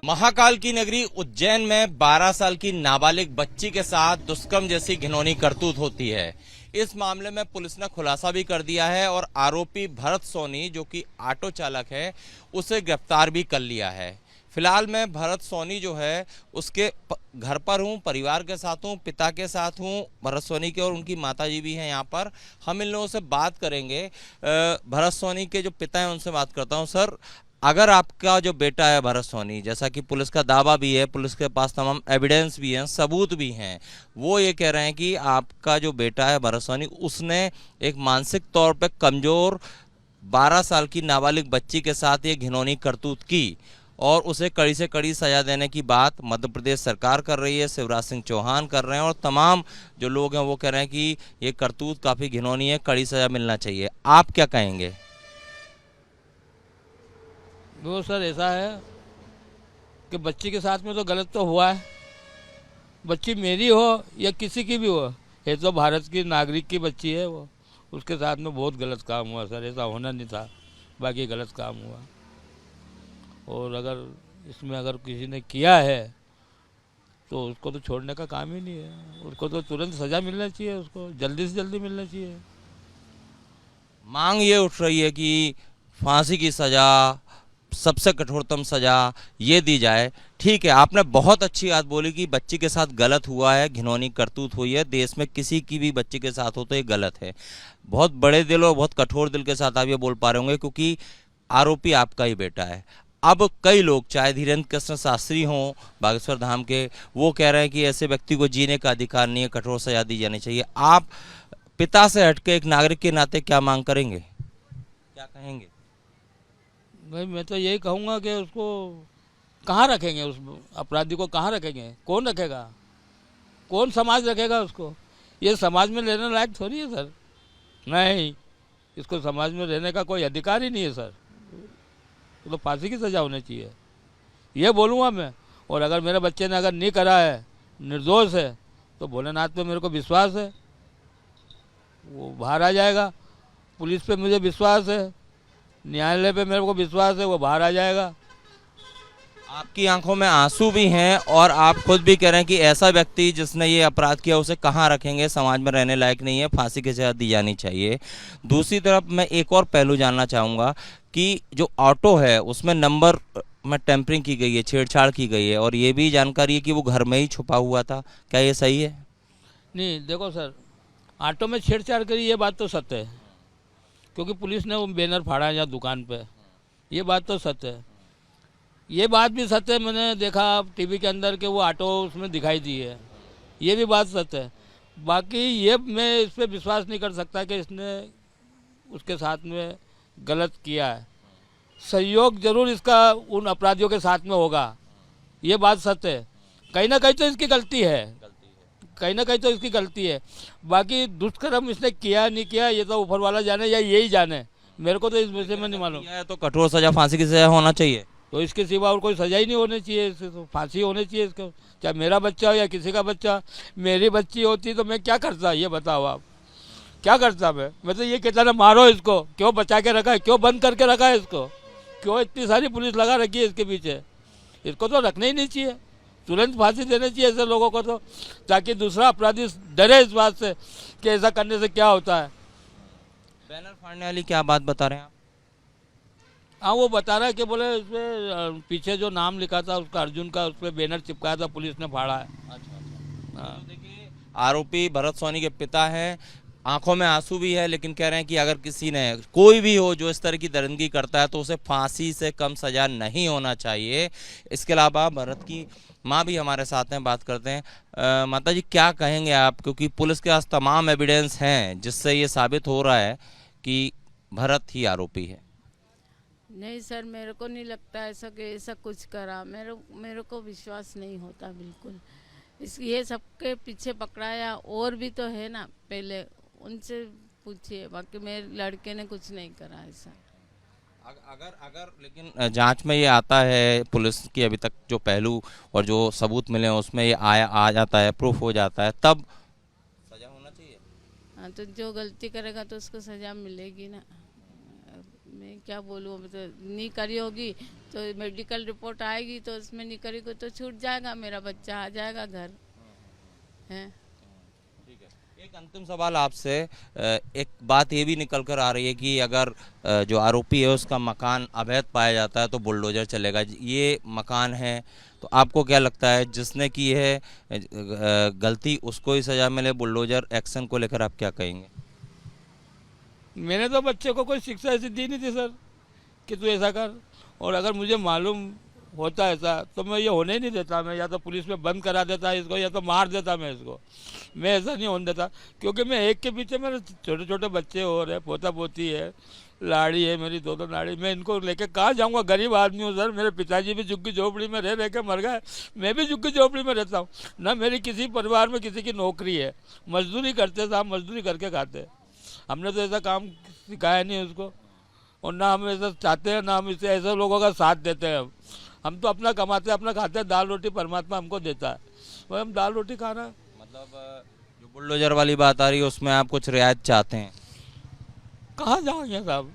महाकाल की नगरी उज्जैन में 12 साल की नाबालिग बच्ची के साथ दुष्कर्म जैसी घिनौनी करतूत होती है। इस मामले में पुलिस ने खुलासा भी कर दिया है और आरोपी भरत सोनी, जो कि ऑटो चालक है, उसे गिरफ्तार भी कर लिया है। फिलहाल मैं भरत सोनी जो है उसके घर पर हूँ, परिवार के साथ हूँ, पिता के साथ हूँ। भरत सोनी के और उनकी माताजी भी हैं यहाँ पर। हम इन लोगों से बात करेंगे। भरत सोनी के जो पिता हैं उनसे बात करता हूँ। सर, अगर आपका जो बेटा है भरत सोनी, जैसा कि पुलिस का दावा भी है, पुलिस के पास तमाम एविडेंस भी हैं, सबूत भी हैं, वो ये कह रहे हैं कि आपका जो बेटा है भरत सोनी, उसने एक मानसिक तौर पे कमजोर 12 साल की नाबालिग बच्ची के साथ ये घिनौनी करतूत की और उसे कड़ी से कड़ी सजा देने की बात मध्य प्रदेश सरकार कर रही है, शिवराज सिंह चौहान कर रहे हैं और तमाम जो लोग हैं वो कह रहे हैं कि ये करतूत काफ़ी घिनौनी है, कड़ी सजा मिलना चाहिए। आप क्या कहेंगे? वो सर ऐसा है कि बच्ची के साथ में तो गलत तो हुआ है। बच्ची मेरी हो या किसी की भी हो, ये तो भारत की नागरिक की बच्ची है। वो उसके साथ में बहुत गलत काम हुआ सर, ऐसा होना नहीं था, बाकी गलत काम हुआ। और अगर इसमें अगर किसी ने किया है तो उसको तो छोड़ने का काम ही नहीं है, उसको तो तुरंत सज़ा मिलना चाहिए, उसको जल्दी से जल्दी मिलना चाहिए। मांग ये उठ रही है कि फांसी की सजा, सबसे कठोरतम सजा ये दी जाए। ठीक है, आपने बहुत अच्छी बात बोली कि बच्ची के साथ गलत हुआ है, घिनौनी करतूत हुई है। देश में किसी की भी बच्ची के साथ हो तो ये गलत है। बहुत बड़े दिल और बहुत कठोर दिल के साथ आप ये बोल पा रहे होंगे क्योंकि आरोपी आपका ही बेटा है। अब कई लोग, चाहे धीरेन्द्र कृष्ण शास्त्री हों बागेश्वर धाम के, वो कह रहे हैं कि ऐसे व्यक्ति को जीने का अधिकार नहीं है, कठोर सजा दी जानी चाहिए। आप पिता से हटके एक नागरिक के नाते क्या मांग करेंगे, क्या कहेंगे? भाई मैं तो यही कहूँगा कि उसको कहाँ रखेंगे, उस अपराधी को कहाँ रखेंगे? कौन रखेगा? कौन समाज रखेगा उसको? ये समाज में रहने लायक थोड़ी है सर। नहीं, इसको समाज में रहने का कोई अधिकार ही नहीं है सर। तो फांसी की सज़ा होनी चाहिए, ये बोलूँगा मैं। और अगर मेरे बच्चे ने अगर नहीं करा है, निर्दोष है, तो भोलेनाथ पे मेरे को विश्वास है, वो बाहर आ जाएगा। पुलिस पे मुझे विश्वास है, न्यायालय पे मेरे को विश्वास है, वो बाहर आ जाएगा। आपकी आंखों में आंसू भी हैं और आप खुद भी कह रहे हैं कि ऐसा व्यक्ति जिसने ये अपराध किया उसे कहाँ रखेंगे, समाज में रहने लायक नहीं है, फांसी की सजा दी जानी चाहिए। दूसरी तरफ मैं एक और पहलू जानना चाहूँगा कि जो ऑटो है उसमें नंबर में टेम्परिंग की गई है, छेड़छाड़ की गई है और ये भी जानकारी है कि वो घर में ही छुपा हुआ था। क्या ये सही है? नहीं, देखो सर, ऑटो में छेड़छाड़ करी ये बात तो सत्य है, क्योंकि पुलिस ने वो बैनर फाड़ा है यहाँ दुकान पे, ये बात तो सत्य है। ये बात भी सत्य है, मैंने देखा टीवी के अंदर के वो ऑटो उसमें दिखाई दी है, ये भी बात सत्य है। बाकी ये मैं इस पर विश्वास नहीं कर सकता कि इसने उसके साथ में गलत किया है। सहयोग जरूर इसका उन अपराधियों के साथ में होगा, ये बात सत्य है। कहीं ना कहीं तो इसकी गलती है, कहीं ना कहीं तो इसकी गलती है। बाकी दुष्कर्म इसने किया नहीं किया ये तो ऊपर वाला जाने या यही जाने, मेरे को तो इस विषय में नहीं मालूम। तो कठोर सजा, फांसी की सजा होना चाहिए। तो इसके सिवा और कोई सजा ही नहीं होनी चाहिए, इससे तो फांसी होनी चाहिए इसको, चाहे मेरा बच्चा हो या किसी का बच्चा। मेरी बच्ची होती तो मैं क्या करता, ये बताओ आप, क्या करता मैं तो ये कहता ना, मारो इसको, क्यों बचा के रखा है, क्यों बंद करके रखा है इसको, क्यों इतनी सारी पुलिस लगा रखी है इसके पीछे? इसको तो रखना ही नहीं चाहिए, तुरंत फांसी देनी चाहिए ऐसे लोगों को तो, ताकि दूसरा अपराधी डरे इस बात से कि ऐसा करने से क्या होता है। बैनर फाड़ने वाली क्या बात बता रहे हैं आप? हाँ, वो बता रहा है कि बोले इसमें पीछे जो नाम लिखा था उसका, अर्जुन का, उस पर बैनर चिपकाया था, पुलिस ने फाड़ा है। अच्छा। हाँ। तो देखिए, आरोपी भरत सोनी के पिता हैं, आंखों में आंसू भी है, लेकिन कह रहे हैं कि अगर किसी ने, कोई भी हो जो इस तरह की दरिंदगी करता है तो उसे फांसी से कम सजा नहीं होना चाहिए। इसके अलावा भरत की माँ भी हमारे साथ हैं, बात करते हैं। माता जी, क्या कहेंगे आप, क्योंकि पुलिस के पास तमाम एविडेंस हैं जिससे ये साबित हो रहा है कि भरत ही आरोपी है। नहीं सर, मेरे को नहीं लगता ऐसा कि ऐसा कुछ करा, मेरे को विश्वास नहीं होता बिल्कुल। ये सबके पीछे पकड़ाया और भी तो है ना, पहले उनसे पूछिए, बाकी मेरे लड़के ने कुछ नहीं करा ऐसा। अगर लेकिन जांच में ये आता है, पुलिस की अभी तक जो पहलू और जो सबूत मिले हैं उसमें ये आ जाता है, प्रूफ हो जाता है, तब सजा होना चाहिए। हाँ, तो जो गलती करेगा तो उसको सजा मिलेगी ना। मैं क्या बोलूँ, अब तो नहीं करी होगी तो मेडिकल रिपोर्ट आएगी तो उसमें नहीं करी को तो छूट जाएगा, मेरा बच्चा आ जाएगा घर है। ठीक है, एक अंतिम सवाल आपसे। एक बात ये भी निकल कर आ रही है कि अगर जो आरोपी है उसका मकान अवैध पाया जाता है तो बुलडोजर चलेगा। ये मकान है तो आपको क्या लगता है जिसने की है गलती उसको ही सजा मिले, बुलडोजर एक्शन को लेकर आप क्या कहेंगे? मैंने तो बच्चे को कोई शिक्षा ऐसी दी नहीं थी सर कि तू ऐसा कर, और अगर मुझे मालूम होता ऐसा तो मैं ये होने ही नहीं देता। मैं या तो पुलिस में बंद करा देता इसको या तो मार देता मैं इसको। मैं ऐसा नहीं होने देता, क्योंकि मैं एक के पीछे मेरे छोटे छोटे बच्चे और है, पोता पोती है, लाड़ी है मेरी, दो लाड़ी। मैं इनको लेके कहाँ जाऊँगा? गरीब आदमी हूँ सर। मेरे पिताजी भी झुग्गी झोपड़ी में रह के मर गए, मैं भी झुग्गी झोपड़ी में रहता हूँ ना। मेरी किसी परिवार में किसी की नौकरी है, मजदूरी करते साहब, मजदूरी करके खाते। हमने तो ऐसा काम सिखाया नहीं उसको, और ना हम ऐसा चाहते हैं, ना हम इससे ऐसे लोगों का साथ देते हैं। हम तो अपना कमाते हैं, अपना खाते हैं। दाल रोटी परमात्मा हमको देता है, वही हम दाल रोटी खा रहे हैं। मतलब जो बुलडोजर वाली बात आ रही है उसमें आप कुछ रियायत चाहते हैं? कहाँ जाएंगे साहब,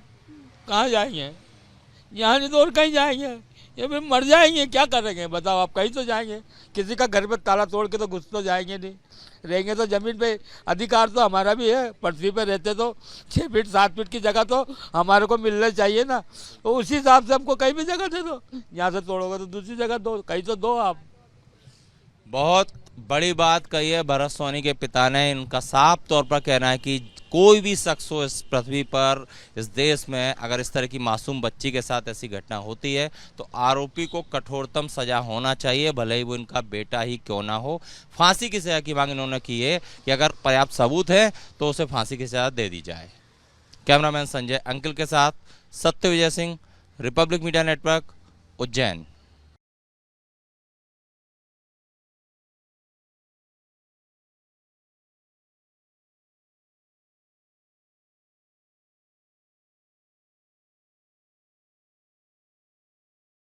कहाँ जाएंगे? यहाँ नहीं तो और कहीं जाएंगे? ये फिर मर जाएंगे, क्या करेंगे बताओ आप? कहीं तो जाएंगे, किसी का घर पे ताला तोड़ के तो घुस तो जाएंगे नहीं। रहेंगे तो जमीन पे अधिकार तो हमारा भी है, पृथ्वी पे रहते तो 6 फीट 7 फीट की जगह तो हमारे को मिलना चाहिए ना। तो उसी हिसाब से हमको कहीं भी जगह दे दो, यहाँ से तोड़ोगे तो दूसरी जगह दो, कहीं तो दो आप। बहुत बड़ी बात कही है भरत सोनी के पिता ने। इनका साफ तौर पर कहना है कि कोई भी शख्स हो इस पृथ्वी पर, इस देश में, अगर इस तरह की मासूम बच्ची के साथ ऐसी घटना होती है तो आरोपी को कठोरतम सजा होना चाहिए, भले ही वो इनका बेटा ही क्यों ना हो। फांसी की सजा की मांग इन्होंने की है कि अगर पर्याप्त सबूत है तो उसे फांसी की सजा दे दी जाए। कैमरामैन संजय अंकिल के साथ Satya Vijay Singh, Republic Media Network, Ujjain.